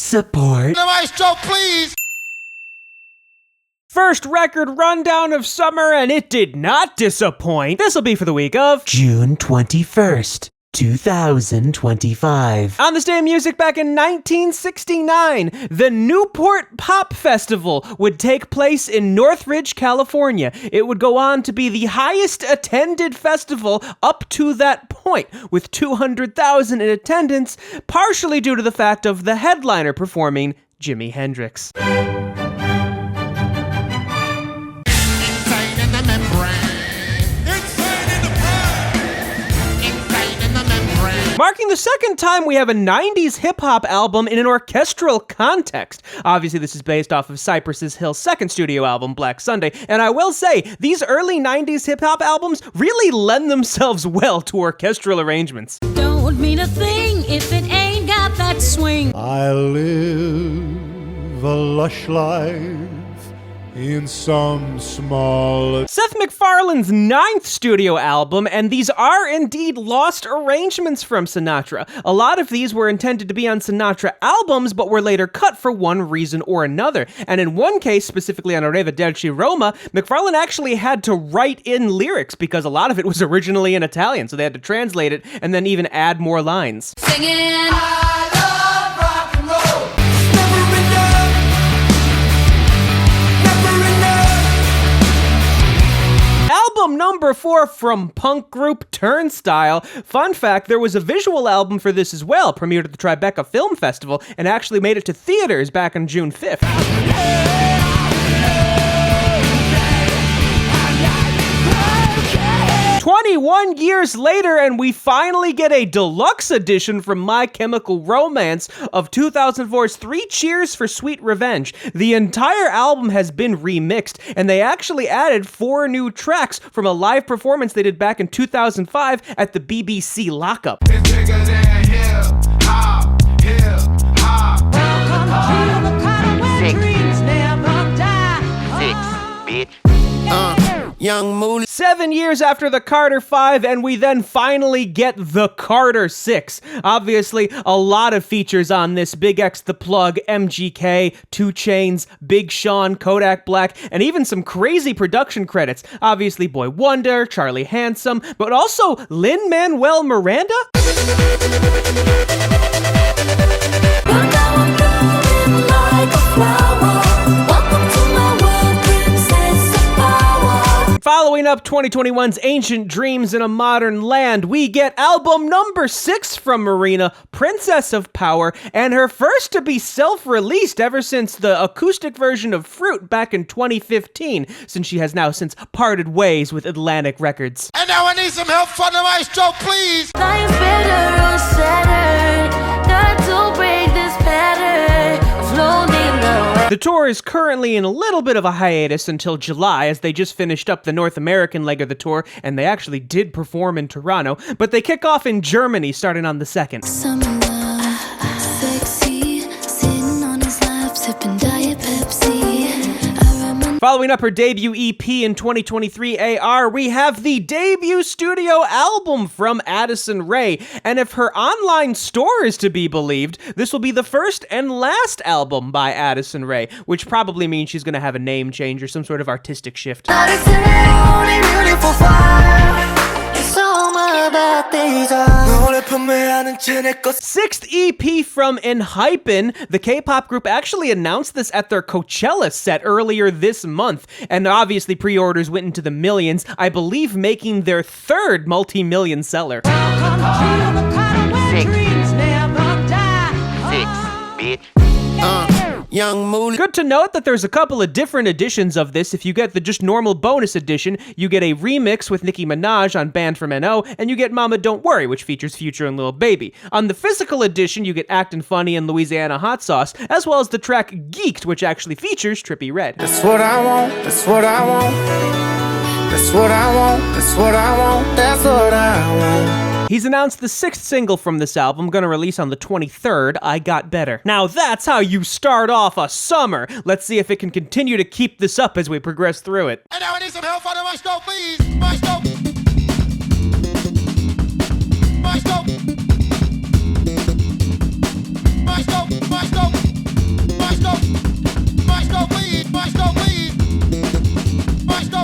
support. The maestro, please! First record rundown of summer, and it did not disappoint. This'll be for the week of June 21st. 2025. On this day of music back in 1969, the Newport Pop Festival would take place in Northridge, California. It would go on to be the highest attended festival up to that point, with 200,000 in attendance, partially due to the fact of the headliner performing Jimi Hendrix. Marking the second time we have a 90s hip-hop album in an orchestral context. Obviously, this is based off of Cyrpess Hill's second studio album, Black Sunday, and I will say, these early 90s hip-hop albums really lend themselves well to orchestral arrangements. Don't mean a thing if it ain't got that swing. I live a lush life in some small... Seth MacFarlane's 9th studio album, and these are indeed lost arrangements from Sinatra. A lot of these were intended to be on Sinatra albums, but were later cut for one reason or another. And in one case, specifically on Arrivederci Roma, MacFarlane actually had to write in lyrics because a lot of it was originally in Italian, so they had to translate it and then even add more lines. Singing. Album number 4 from punk group Turnstile. Fun fact, there was a visual album for this as well, premiered at the Tribeca Film Festival, and actually made it to theaters back on June 5th. 21 years later, and we finally get a deluxe edition from My Chemical Romance of 2004's 3 Cheers for Sweet Revenge. The entire album has been remixed, and they actually added 4 new tracks from a live performance they did back in 2005 at the BBC Lockup. It's bigger than hip hop, hip hop. Six, bitch. Young Moody. 7 years after the Carter 5, and we then finally get the Carter 6. Obviously, a lot of features on this. Big X the Plug, MGK, 2 Chainz, Big Sean, Kodak Black, and even some crazy production credits. Obviously, Boy Wonder, Charlie Handsome, but also Lin-Manuel Miranda? Following up 2021's Ancient Dreams in a Modern Land, we get album number 6 from MARINA, Princess of Power, and her first to be self-released ever since the acoustic version of Fruit back in 2015, since she has now since parted ways with Atlantic Records. And now I need some help from the maestro, please! Life's better on Saturn. Got to break this pattern. Floating away. The tour is currently in a little bit of a hiatus until July, as they just finished up the North American leg of the tour, and they actually did perform in Toronto, but they kick off in Germany starting on the 2nd. Summer love, sexy, sitting on his lap, sipping Diet Pepsi. Following up her debut EP in 2023 AR, we have the debut studio album from Addison Rae, and if her online store is to be believed, this will be the first and last album by Addison Rae, which probably means she's going to have a name change or some sort of artistic shift. Sixth EP from ENHYPEN. The K-pop group actually announced this at their Coachella set earlier this month, and obviously pre-orders went into the millions, I believe making their 3rd multi-million seller. Six, bitch. Young Moody. Good to note that there's a couple of different editions of this. If you get the just normal bonus edition, you get a remix with Nicki Minaj on Band from NO, and you get Mama Don't Worry, which features Future and Lil Baby. On the physical edition, you get Actin' Funny and Louisiana Hot Sauce, as well as the track Geeked, which actually features Trippie Redd. That's what I want, that's what I want. That's what I want, that's what I want, that's what I want. He's announced the 6th single from this album, gonna release on the 23rd, I Got Better. Now that's how you start off a summer. Let's see if it can continue to keep this up as we progress through it. And now I need some help from the maestro, please! Maestro!